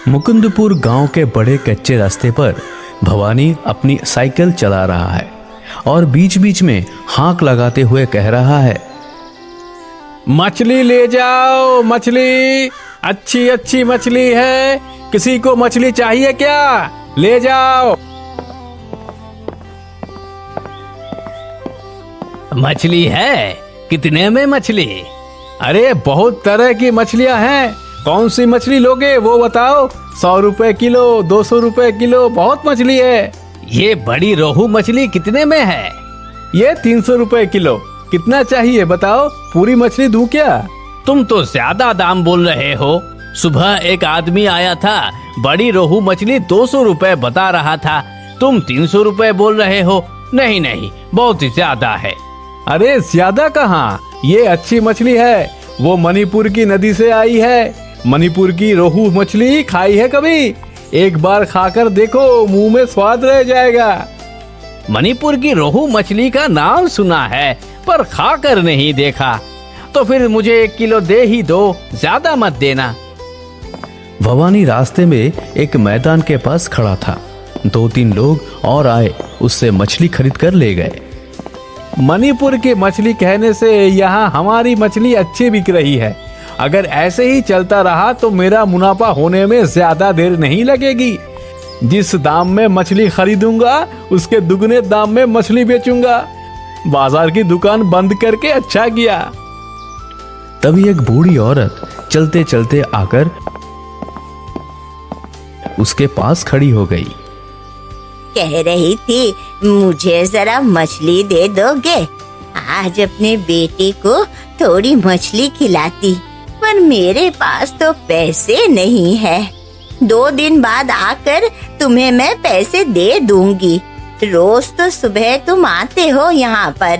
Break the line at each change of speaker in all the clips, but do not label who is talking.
मुकुंदपुर गांव के बड़े कच्चे रास्ते पर भवानी अपनी साइकिल चला रहा है और बीच बीच में हाँक लगाते हुए कह रहा है,
मछली ले जाओ, मछली अच्छी अच्छी मछली है, किसी को मछली चाहिए क्या? ले जाओ।
मछली है? कितने में मछली?
अरे बहुत तरह की मछलियां हैं, कौन सी मछली लोगे वो बताओ। 100 रुपए किलो, 200 रुपए किलो, बहुत मछली है।
ये बड़ी रोहू मछली कितने में है?
ये 300 रुपए किलो। कितना चाहिए बताओ, पूरी मछली दूं क्या?
तुम तो ज्यादा दाम बोल रहे हो। सुबह एक आदमी आया था, बड़ी रोहू मछली 200 रुपए बता रहा था, तुम 300 रुपए बोल रहे हो। नहीं नहीं, बहुत ही ज्यादा है।
अरे ज्यादा कहाँ, ये अच्छी मछली है, वो मणिपुर की नदी से आई है। मणिपुर की रोहू मछली खाई है कभी? एक बार खाकर देखो, मुंह में स्वाद रह जाएगा।
मणिपुर की रोहू मछली का नाम सुना है पर खाकर नहीं देखा। तो फिर मुझे 1 किलो दे ही दो, ज्यादा मत देना।
भवानी रास्ते में एक मैदान के पास खड़ा था। 2-3 लोग और आए, उससे मछली खरीद कर ले गए।
मणिपुर की मछली कहने से यहाँ हमारी मछली अच्छी बिक रही है। अगर ऐसे ही चलता रहा तो मेरा मुनाफा होने में ज्यादा देर नहीं लगेगी। जिस दाम में मछली खरीदूंगा उसके दुगने दाम में मछली बेचूंगा। बाजार की दुकान बंद करके अच्छा किया।
तभी एक बूढ़ी औरत चलते चलते आकर उसके पास खड़ी हो गई।
कह रही थी, मुझे जरा मछली दे दोगे? आज अपने बेटे को थोड़ी मछली खिलाती, पर मेरे पास तो पैसे नहीं है। 2 दिन बाद आकर तुम्हें मैं पैसे दे दूंगी। रोज तो सुबह तुम आते हो यहाँ पर।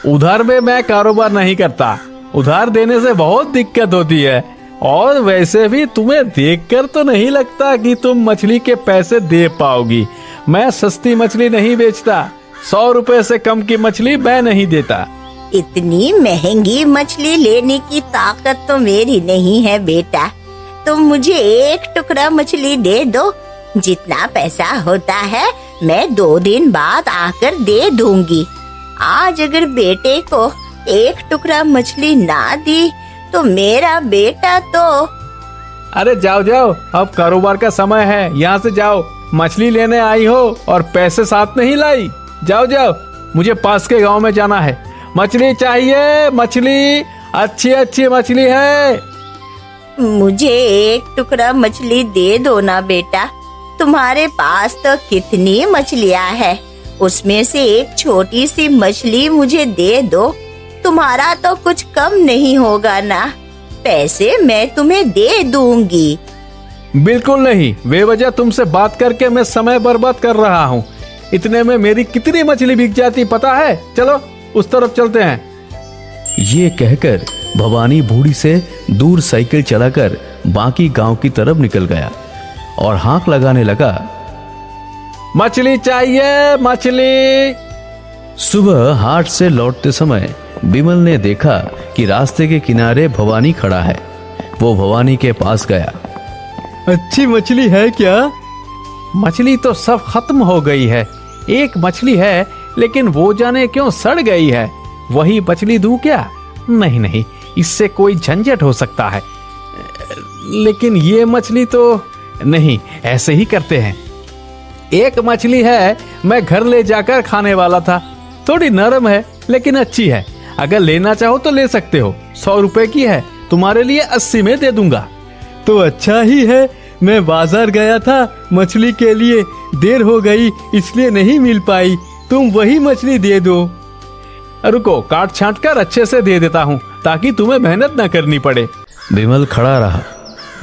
उधार में मैं कारोबार नहीं करता, उधार देने से बहुत दिक्कत होती है। और वैसे भी तुम्हें देखकर तो नहीं लगता कि तुम मछली के पैसे दे पाओगी। मैं सस्ती मछली नहीं बेचता, 100 रुपए से कम की मछली मैं नहीं देता।
इतनी महंगी मछली लेने की ताकत तो मेरी नहीं है बेटा। तुम मुझे 1 टुकड़ा मछली दे दो, जितना पैसा होता है मैं 2 दिन बाद आकर दे दूंगी। आज अगर बेटे को 1 टुकड़ा मछली ना दी तो मेरा बेटा तो।
अरे जाओ जाओ, अब कारोबार का समय है, यहाँ से जाओ। मछली लेने आई हो और पैसे साथ नहीं लाई? जाओ जाओ, मुझे पास के गांव में जाना है। मछली चाहिए, मछली अच्छी अच्छी मछली है।
मुझे 1 टुकड़ा मछली दे दो ना बेटा। तुम्हारे पास तो कितनी मछलियाँ है, उसमें से एक छोटी सी मछली मुझे दे दो। तुम्हारा तो कुछ कम नहीं होगा ना? पैसे मैं तुम्हें दे दूंगी।
बिल्कुल नहीं, बेवजह तुमसे बात करके मैं समय बर्बाद कर रहा हूँ। इतने में मेरी कितनी मछली बिक जाती पता है? चलो उस तरफ चलते हैं।
ये कहकर भवानी बूढ़ी से दूर साइकिल चलाकर बाकी गांव की तरफ निकल गया और हाँक लगाने लगा,
मछली चाहिए, मछली।
सुबह हाट से लौटते समय बिमल ने देखा कि रास्ते के किनारे भवानी खड़ा है। वो भवानी के पास गया।
अच्छी मछली है क्या? मछली तो सब खत्म हो गई है। एक मछली है, लेकिन वो जाने क्यों सड़ गई है। वही मछली दूं क्या? नहीं नहीं, इससे कोई झंझट हो सकता है। लेकिन ये मछली तो नहीं, ऐसे ही करते हैं। एक मछली है, मैं घर ले जाकर खाने वाला था। थोड़ी नरम है लेकिन अच्छी है। अगर लेना चाहो तो ले सकते हो। 100 रुपए की है, तुम्हारे लिए 80 में दे दूंगा।
तो अच्छा ही है, मैं बाजार गया था मछली के लिए, देर हो गई इसलिए नहीं मिल पाई। तुम वही मछली दे दो।
रुको, काट छांट कर अच्छे से दे देता हूँ ताकि तुम्हें मेहनत न करनी पड़े।
बिमल खड़ा रहा।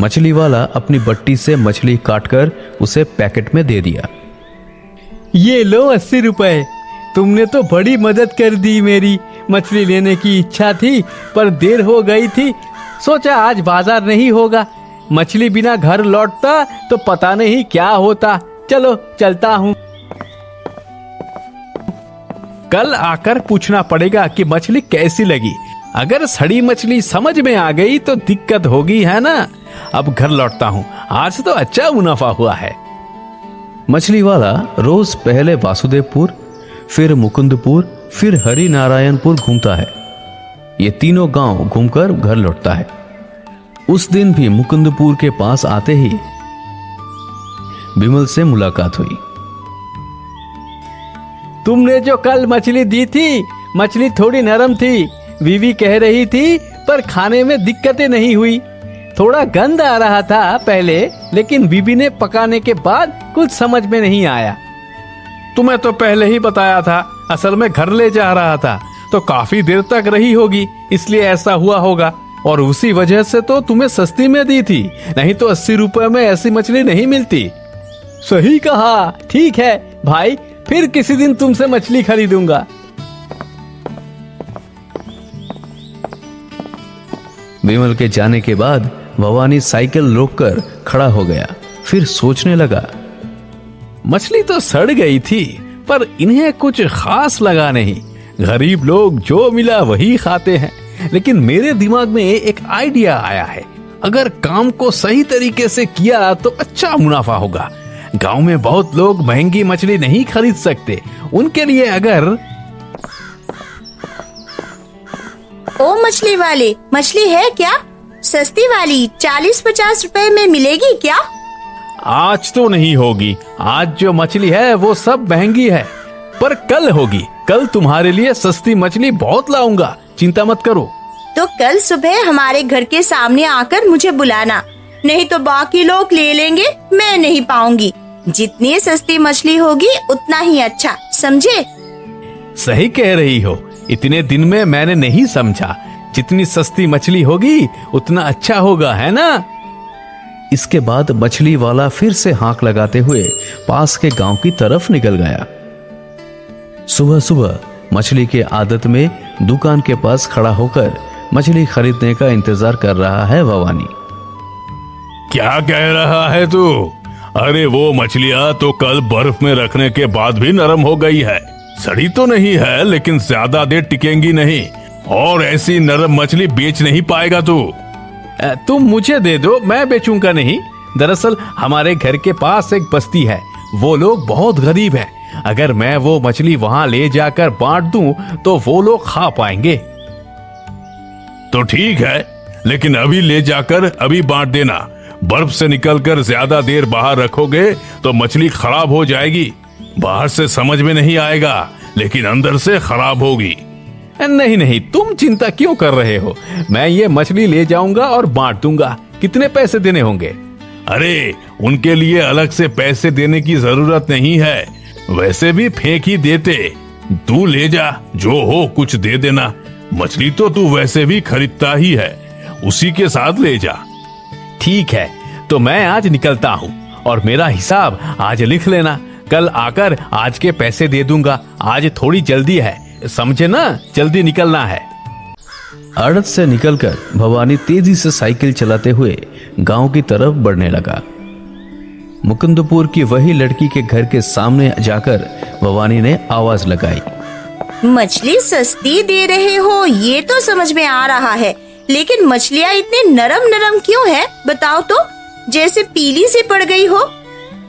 मछली वाला अपनी बट्टी से मछली काटकर उसे पैकेट में दे दिया।
ये लो 80 रुपए। तुमने तो बड़ी मदद कर दी। मेरी मछली लेने की इच्छा थी पर देर हो गई थी। सोचा आज बाजार नहीं होगा, मछली बिना घर लौटता तो पता नहीं क्या होता। चलो चलता हूँ।
कल आकर पूछना पड़ेगा कि मछली कैसी लगी। अगर सड़ी मछली समझ में आ गई तो दिक्कत होगी, है ना? अब घर लौटता हूँ, आज तो अच्छा मुनाफा हुआ है।
मछली वाला रोज पहले वासुदेवपुर, फिर मुकुंदपुर, फिर हरि नारायणपुर घूमता है। ये तीनों गांव घूमकर घर लौटता है। उस दिन भी मुकुंदपुर के पास आते ही बिमल से मुलाकात हुई।
तुमने जो कल मछली दी थी, मछली थोड़ी नरम थी, बीवी कह रही थी, पर खाने में दिक्कतें नहीं हुई। थोड़ा गंध आ रहा था पहले, लेकिन बीबी ने पकाने के बाद कुछ समझ में नहीं आया।
तुम्हें तो पहले ही बताया था, असल में घर ले जा रहा था तो काफी देर तक रही होगी, इसलिए ऐसा हुआ होगा। और उसी वजह से तो तुम्हें सस्ती में दी थी, नहीं तो 80 रुपए में ऐसी मछली नहीं मिलती।
सही कहा। ठीक है भाई, फिर किसी दिन तुमसे मछली खरीदूंगा।
बिमल के जाने के बाद भवानी साइकिल रोककर खड़ा हो गया। फिर सोचने लगा,
मछली तो सड़ गई थी, पर इन्हें कुछ खास लगा नहीं। गरीब लोग जो मिला वही खाते हैं। लेकिन मेरे दिमाग में एक आइडिया आया है, अगर काम को सही तरीके से किया तो अच्छा मुनाफा होगा। गांव में बहुत लोग महंगी मछली नहीं खरीद सकते, उनके लिए अगर
ओ मछली वाले, मछली है क्या? सस्ती वाली 40-50 रुपए में मिलेगी क्या?
आज तो नहीं होगी, आज जो मछली है वो सब महंगी है, पर कल होगी। कल तुम्हारे लिए सस्ती मछली बहुत लाऊंगा, चिंता मत करो।
तो कल सुबह हमारे घर के सामने आकर मुझे बुलाना, नहीं तो बाकी लोग ले लेंगे, मैं नहीं पाऊंगी। जितनी सस्ती मछली होगी उतना ही अच्छा, समझे?
सही कह रही हो, इतने दिन में मैंने नहीं समझा। जितनी सस्ती मछली होगी उतना अच्छा होगा, है ना?
इसके बाद मछली वाला फिर से हाँक लगाते हुए पास के गांव की तरफ निकल गया। सुबह सुबह मछली के आदत में दुकान के पास खड़ा होकर मछली खरीदने का इंतजार कर रहा है भवानी।
क्या कह रहा है तू? अरे वो मछलियां तो कल बर्फ में रखने के बाद भी नरम हो गई है। सड़ी तो नहीं है, लेकिन ज्यादा देर टिकेंगी नहीं, और ऐसी नरम मछली बेच नहीं पाएगा तू।
तुम मुझे दे दो, मैं बेचूंगा नहीं। दरअसल हमारे घर के पास एक बस्ती है, वो लोग बहुत गरीब हैं। अगर मैं वो मछली वहां ले जाकर बांट दूं तो वो लोग खा पाएंगे।
तो ठीक है, लेकिन अभी ले जाकर अभी बांट देना। बर्फ से निकलकर ज्यादा देर बाहर रखोगे तो मछली खराब हो जाएगी। बाहर से समझ में नहीं आएगा, लेकिन अंदर से खराब होगी।
नहीं नहीं, तुम चिंता क्यों कर रहे हो? मैं ये मछली ले जाऊंगा और बांट दूंगा। कितने पैसे देने होंगे?
अरे उनके लिए अलग से पैसे देने की जरूरत नहीं है, वैसे भी फेंक ही देते। तू ले जा, जो हो कुछ दे देना। मछली तो तू वैसे भी खरीदता ही है, उसी के साथ ले जा।
ठीक है, तो मैं आज निकलता हूँ, और मेरा हिसाब आज लिख लेना। कल आकर आज के पैसे दे दूंगा। आज थोड़ी जल्दी है, समझे ना? जल्दी निकलना है।
आड़त से निकलकर भवानी तेजी से साइकिल चलाते हुए गांव की तरफ बढ़ने लगा। मुकुंदपुर की वही लड़की के घर के सामने जाकर भवानी ने आवाज लगाई।
मछली सस्ती दे रहे हो ये तो समझ में आ रहा है, लेकिन मछलियाँ इतनी नरम नरम क्यों है बताओ तो? जैसे पीली सी पड़ गई हो,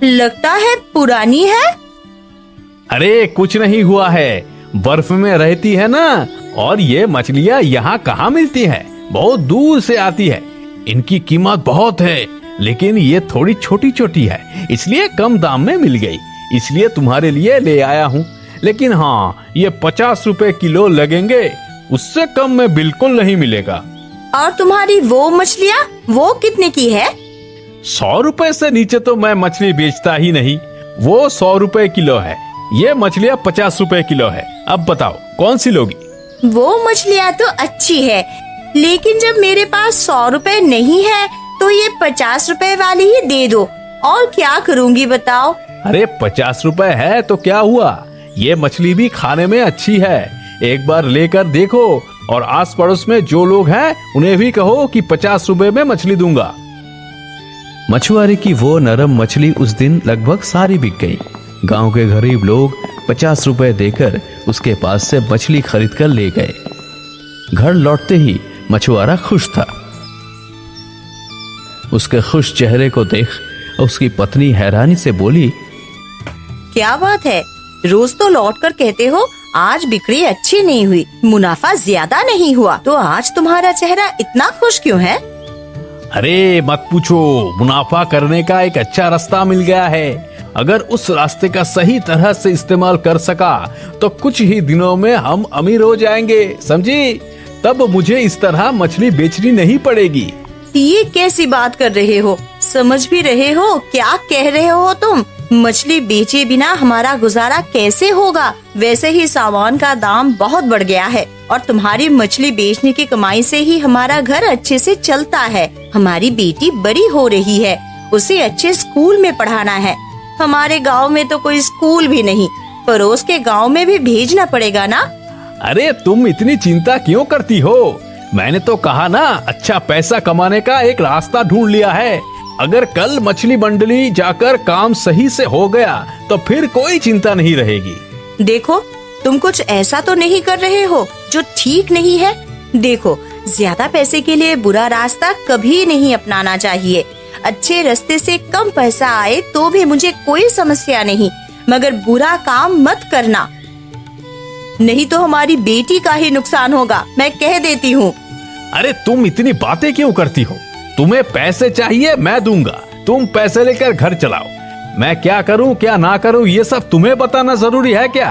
लगता है पुरानी है।
अरे कुछ नहीं हुआ है, बर्फ में रहती है ना, और ये मछलियाँ यहाँ कहाँ मिलती है? बहुत दूर से आती है। इनकी कीमत बहुत है, लेकिन ये थोड़ी छोटी छोटी है, इसलिए कम दाम में मिल गई, इसलिए तुम्हारे लिए ले आया हूँ। लेकिन हाँ, ये 50 रुपए किलो लगेंगे, उससे कम में बिल्कुल नहीं मिलेगा।
और तुम्हारी वो मछलियाँ, वो कितने की है?
100 रुपए से नीचे तो मैं मछली बेचता ही नहीं। वो 100 रुपए किलो है, ये मछलियाँ 50 रुपए किलो है। अब बताओ कौन सी लोगी?
वो मछलियाँ तो अच्छी है, लेकिन जब मेरे पास 100 रुपए नहीं है तो ये 50 रुपए वाली ही दे दो। और क्या करूँगी बताओ?
अरे 50 रुपए है तो क्या हुआ, ये मछली भी खाने में अच्छी है। एक बार लेकर देखो, और आस पड़ोस में जो लोग हैं उन्हें भी कहो कि 50 रुपए में मछली दूंगा।
मछुआरे की वो नरम मछली उस दिन लगभग सारी बिक गई। गांव के गरीब लोग 50 रुपए देकर उसके पास से मछली खरीद कर ले गए। घर लौटते ही मछुआरा खुश था। उसके खुश चेहरे को देख उसकी पत्नी हैरानी से बोली,
क्या बात है, रोज तो लौट कर कहते हो आज बिक्री अच्छी नहीं हुई, मुनाफा ज्यादा नहीं हुआ, तो आज तुम्हारा चेहरा इतना खुश क्यों है?
अरे मत पूछो, मुनाफा करने का एक अच्छा रास्ता मिल गया है। अगर उस रास्ते का सही तरह से इस्तेमाल कर सका तो कुछ ही दिनों में हम अमीर हो जाएंगे, समझी? तब मुझे इस तरह मछली बेचनी नहीं पड़ेगी।
ये कैसी बात कर रहे हो? समझ भी रहे हो क्या कह रहे हो तुम? मछली बेचे बिना हमारा गुजारा कैसे होगा? वैसे ही सामान का दाम बहुत बढ़ गया है और तुम्हारी मछली बेचने की कमाई से ही हमारा घर अच्छे से चलता है। हमारी बेटी बड़ी हो रही है, उसे अच्छे स्कूल में पढ़ाना है। हमारे गांव में तो कोई स्कूल भी नहीं, पड़ोस के गांव में भी भेजना पड़ेगा ना।
अरे तुम इतनी चिंता क्यों करती हो? मैंने तो कहा ना, अच्छा पैसा कमाने का एक रास्ता ढूंढ लिया है। अगर कल मछली मंडली जाकर काम सही से हो गया तो फिर कोई चिंता नहीं रहेगी।
देखो, तुम कुछ ऐसा तो नहीं कर रहे हो जो ठीक नहीं है। देखो, ज्यादा पैसे के लिए बुरा रास्ता कभी नहीं अपनाना चाहिए। अच्छे रास्ते से कम पैसा आए तो भी मुझे कोई समस्या नहीं, मगर बुरा काम मत करना, नहीं तो हमारी बेटी का ही नुकसान होगा, मैं कह देती हूँ।
अरे तुम इतनी बातें क्यों करती हो? तुम्हें पैसे चाहिए, मैं दूंगा, तुम पैसे लेकर घर चलाओ। मैं क्या करूं क्या ना करूं ये सब तुम्हें बताना जरूरी है क्या?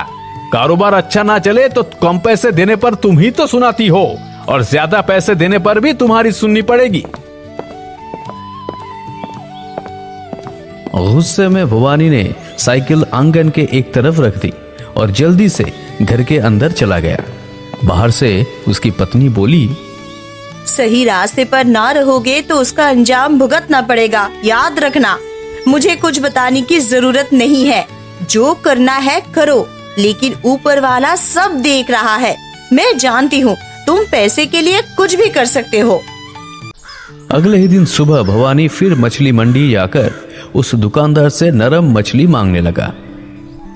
कारोबार अच्छा ना चले तो कम पैसे देने पर तुम ही तो सुनाती हो, और ज्यादा पैसे देने पर भी तुम्हारी सुननी पड़ेगी।
गुस्से में भवानी ने साइकिल आंगन के एक तरफ रख दी और जल्दी से घर के अंदर चला गया। बाहर से उसकी पत्नी बोली,
सही रास्ते पर ना रहोगे तो उसका अंजाम भुगतना पड़ेगा, याद रखना। मुझे कुछ बताने की जरूरत नहीं है, जो करना है करो, लेकिन ऊपर वाला सब देख रहा है। मैं जानती हूँ तुम पैसे के लिए कुछ भी कर सकते हो।
अगले ही दिन सुबह भवानी फिर मछली मंडी जाकर उस दुकानदार से नरम मछली मांगने लगा।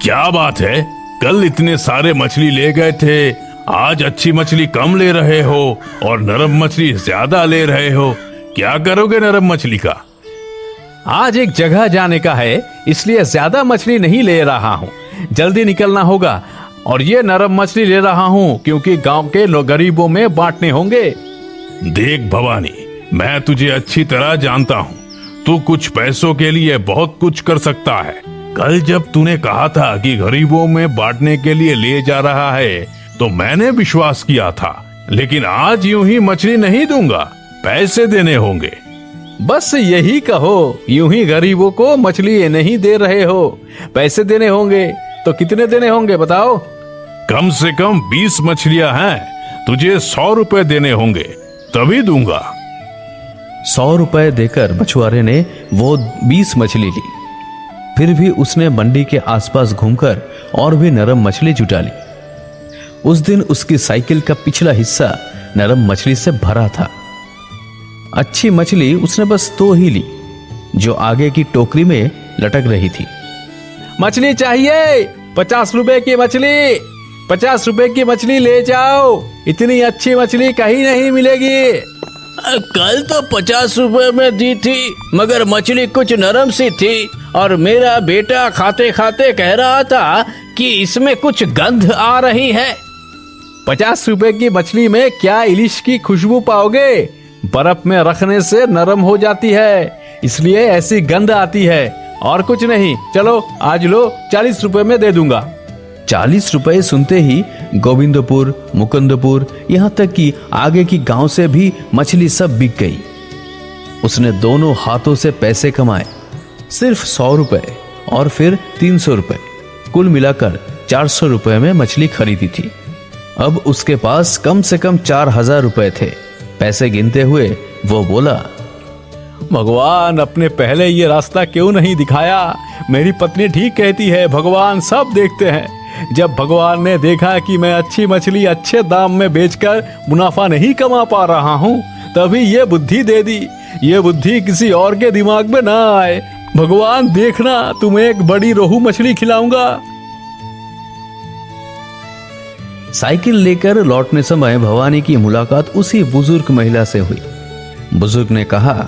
क्या बात है, कल इतने सारे मछली ले गए थे, आज अच्छी मछली कम ले रहे हो और नरम मछली ज्यादा ले रहे हो। क्या करोगे नरम मछली का?
आज एक जगह जाने का है, इसलिए ज्यादा मछली नहीं ले रहा हूँ, जल्दी निकलना होगा। और ये नरम मछली ले रहा हूँ क्योंकि गांव के लोग गरीबों में बांटने होंगे।
देख भवानी, मैं तुझे अच्छी तरह जानता हूँ, तू कुछ पैसों के लिए बहुत कुछ कर सकता है। कल जब तूने कहा था कि गरीबों में बांटने के लिए ले जा रहा है तो मैंने विश्वास किया था, लेकिन आज यूं ही मछली नहीं दूंगा, पैसे देने होंगे।
बस यही कहो, यूं ही गरीबों को मछली नहीं दे रहे हो, पैसे देने होंगे। तो कितने देने होंगे बताओ?
कम से कम 20 मछलियां हैं, तुझे 100 रुपए देने होंगे, तभी दूंगा।
100 रुपए देकर मछुआरे ने वो 20 मछली ली। फिर भी उसने मंडी के आसपास घूमकर और भी नरम मछली जुटा ली। उस दिन उसकी साइकिल का पिछला हिस्सा नरम मछली से भरा था। अच्छी मछली उसने बस 2 ही ली, जो आगे की टोकरी में लटक रही थी।
मछली चाहिए, 50 रुपए की मछली, 50 रुपए की मछली ले जाओ, इतनी अच्छी मछली कहीं नहीं मिलेगी।
कल तो 50 रुपए में दी थी, मगर मछली कुछ नरम सी थी और मेरा बेटा खाते खाते कह रहा था कि इसमें कुछ गंध आ रही है।
50 रुपए की मछली में क्या इलिश की खुशबू पाओगे? बर्फ में रखने से नरम हो जाती है, इसलिए ऐसी गंध आती है, और कुछ नहीं। चलो आज लो, 40 रुपए में दे दूंगा।
40 रुपए सुनते ही गोविंदपुर, मुकुंदपुर, यहाँ तक कि आगे की गांव से भी मछली सब बिक गई। उसने दोनों हाथों से पैसे कमाए, सिर्फ 100 रुपए और फिर 300 रुपए, कुल मिलाकर 400 रुपए में मछली खरीदी थी। अब उसके पास कम से कम 4000 रुपए थे। पैसे गिनते हुए वो बोला,
भगवान, अपने पहले ये रास्ता क्यों नहीं दिखाया? मेरी पत्नी ठीक कहती है, भगवान सब देखते हैं। जब भगवान ने देखा कि मैं अच्छी मछली अच्छे दाम में बेचकर मुनाफा नहीं कमा पा रहा हूँ, तभी ये बुद्धि दे दी। ये बुद्धि किसी और के दिमाग में ना आए। भगवान देखना, तुम्हें एक बड़ी रोहू मछली खिलाऊंगा।
साइकिल लेकर लौटने समय भवानी की मुलाकात उसी बुजुर्ग महिला से हुई। बुजुर्ग ने कहा,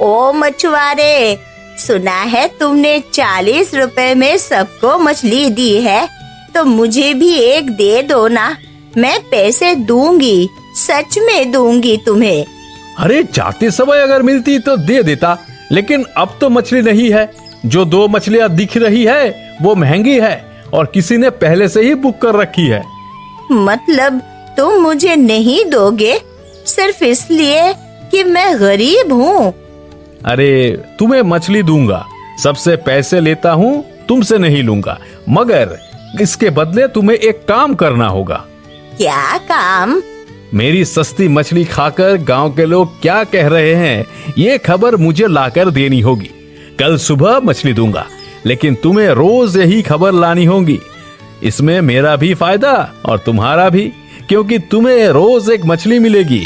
ओ मछुआरे, सुना है तुमने 40 रुपए में सबको मछली दी है, तो मुझे भी एक दे दो ना। मैं पैसे दूंगी, सच में दूंगी तुम्हें।
अरे जाते समय अगर मिलती तो दे देता, लेकिन अब तो मछली नहीं है। जो 2 मछलियां दिख रही है वो महंगी है और किसी ने पहले से ही बुक कर रखी है।
मतलब तुम मुझे नहीं दोगे सिर्फ इसलिए कि मैं गरीब हूँ?
अरे तुम्हें मछली दूंगा, सबसे पैसे लेता हूँ, तुमसे नहीं लूंगा, मगर इसके बदले तुम्हें एक काम करना होगा।
क्या काम?
मेरी सस्ती मछली खाकर गांव के लोग क्या कह रहे हैं ये खबर मुझे लाकर देनी होगी। कल सुबह मछली दूंगा, लेकिन तुम्हें रोज यही खबर लानी होगी। इसमें मेरा भी फायदा और तुम्हारा भी, क्योंकि तुम्हें रोज एक मछली मिलेगी।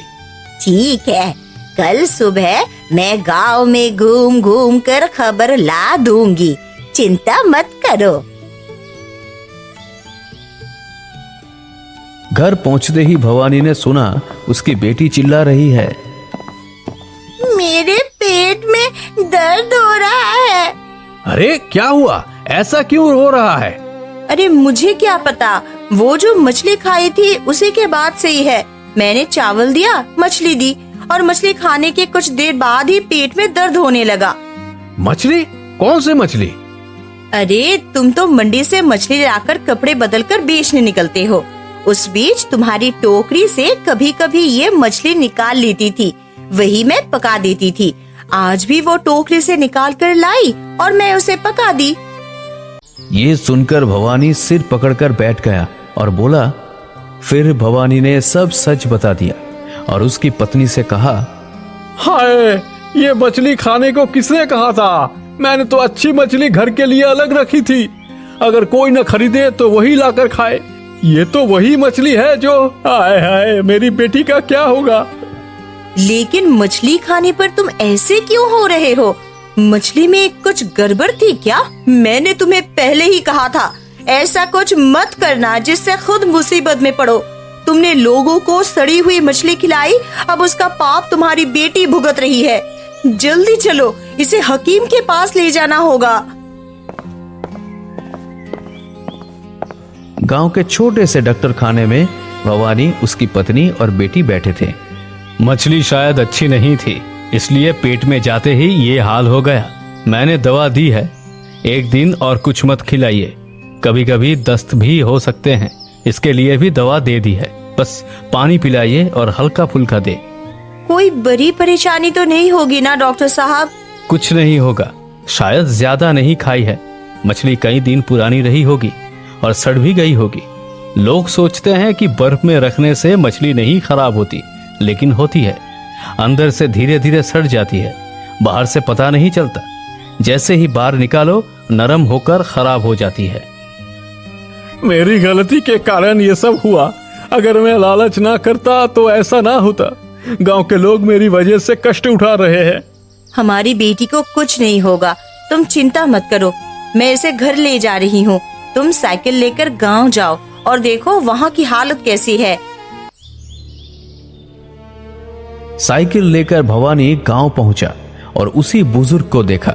ठीक है, कल सुबह मैं गांव में घूम घूम कर खबर ला दूंगी, चिंता मत करो।
घर पहुंचते ही भवानी ने सुना उसकी बेटी चिल्ला रही है।
मेरे पेट में दर्द हो रहा है।
अरे क्या हुआ, ऐसा क्यों रो रहा है?
अरे मुझे क्या पता, वो जो मछली खाई थी उसी के बाद से ही है। मैंने चावल दिया, मछली दी और मछली खाने के कुछ देर बाद ही पेट में दर्द होने लगा।
मछली? कौन सी मछली?
अरे तुम तो मंडी से मछली लाकर कपड़े बदलकर बेचने निकलते हो। उस बीच तुम्हारी टोकरी से कभी कभी ये मछली निकाल लेती थी, वही मैं पका देती थी। आज भी वो टोकरी से निकाल कर लाई और मैं उसे पका दी।
ये सुनकर भवानी सिर पकड़कर बैठ गया और बोला। फिर भवानी ने सब सच बता दिया और उसकी पत्नी से कहा,
हाय, ये मछली खाने को किसने कहा था? मैंने तो अच्छी मछली घर के लिए अलग रखी थी। अगर कोई न खरीदे तो वही लाकर खाए। ये तो वही मछली है जो, हाय हाय, मेरी बेटी का क्या होगा?
लेकिन मछली खाने पर तुम ऐसे क्यों हो रहे हो? मछली में कुछ गड़बड़ थी क्या? मैंने तुम्हें पहले ही कहा था ऐसा कुछ मत करना जिससे खुद मुसीबत में पड़ो। तुमने लोगों को सड़ी हुई मछली खिलाई, अब उसका पाप तुम्हारी बेटी भुगत रही है। जल्दी चलो, इसे हकीम के पास ले जाना होगा।
गांव के छोटे से डॉक्टर खाने में भवानी, उसकी पत्नी और बेटी बैठे थे।
मछली शायद अच्छी नहीं थी, इसलिए पेट में जाते ही ये हाल हो गया। मैंने दवा दी है, एक दिन और कुछ मत खिलाइए। कभी कभी दस्त भी हो सकते हैं, इसके लिए भी दवा दे दी है। बस पानी पिलाइए और हल्का फुल्का दे।
कोई बड़ी परेशानी तो नहीं होगी ना डॉक्टर साहब?
कुछ नहीं होगा, शायद ज्यादा नहीं खाई है। मछली कई दिन पुरानी रही होगी और सड़ भी गई होगी। लोग सोचते हैं कि बर्फ में रखने से मछली नहीं खराब होती, लेकिन होती है। अंदर से धीरे धीरे सड़ जाती है, बाहर से पता नहीं चलता। जैसे ही बाहर निकालो नरम होकर खराब हो जाती है।
मेरी गलती के कारण ये सब हुआ। अगर मैं लालच ना करता तो ऐसा ना होता। गांव के लोग मेरी वजह से कष्ट उठा रहे हैं।
हमारी बेटी को कुछ नहीं होगा, तुम चिंता मत करो। मैं इसे घर ले जा रही हूँ। तुम साइकिल लेकर गांव जाओ और देखो वहाँ की हालत कैसी है।
साइकिल लेकर भवानी गांव पहुंचा और उसी बुजुर्ग को देखा।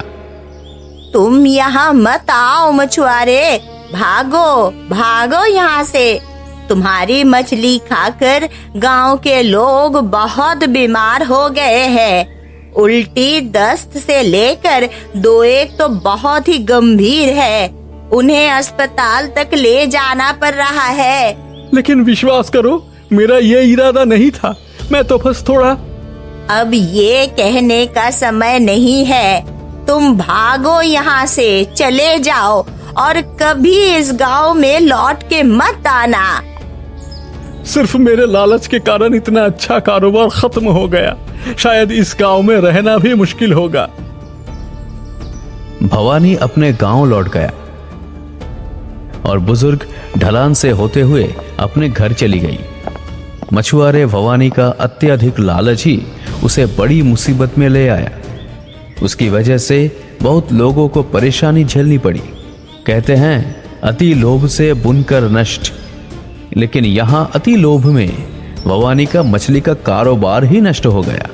तुम यहाँ मत आओ मछुआरे, भागो भागो यहाँ से। तुम्हारी मछली खाकर गांव के लोग बहुत बीमार हो गए हैं। उल्टी, दस्त से लेकर 2-1 तो बहुत ही गंभीर है। उन्हें अस्पताल तक ले जाना पड़ रहा है।
लेकिन विश्वास करो, मेरा ये इरादा नहीं था। मैं तो बस थोड़ा।
अब ये कहने का समय नहीं है। तुम भागो यहाँ से, चले जाओ और कभी इस गांव में लौट के मत आना।
सिर्फ मेरे लालच के कारण इतना अच्छा कारोबार खत्म हो गया। शायद इस गांव में रहना भी मुश्किल होगा।
भवानी अपने गांव लौट गया और बुजुर्ग ढलान से होते हुए अपने घर चली गई। मछुआरे भवानी का अत्यधिक लालच ही उसे बड़ी मुसीबत में ले आया। उसकी वजह से बहुत लोगों को परेशानी झेलनी पड़ी। कहते हैं अति लोभ से बुनकर नष्ट, लेकिन यहाँ अति लोभ में भवानी का मछली का कारोबार ही नष्ट हो गया।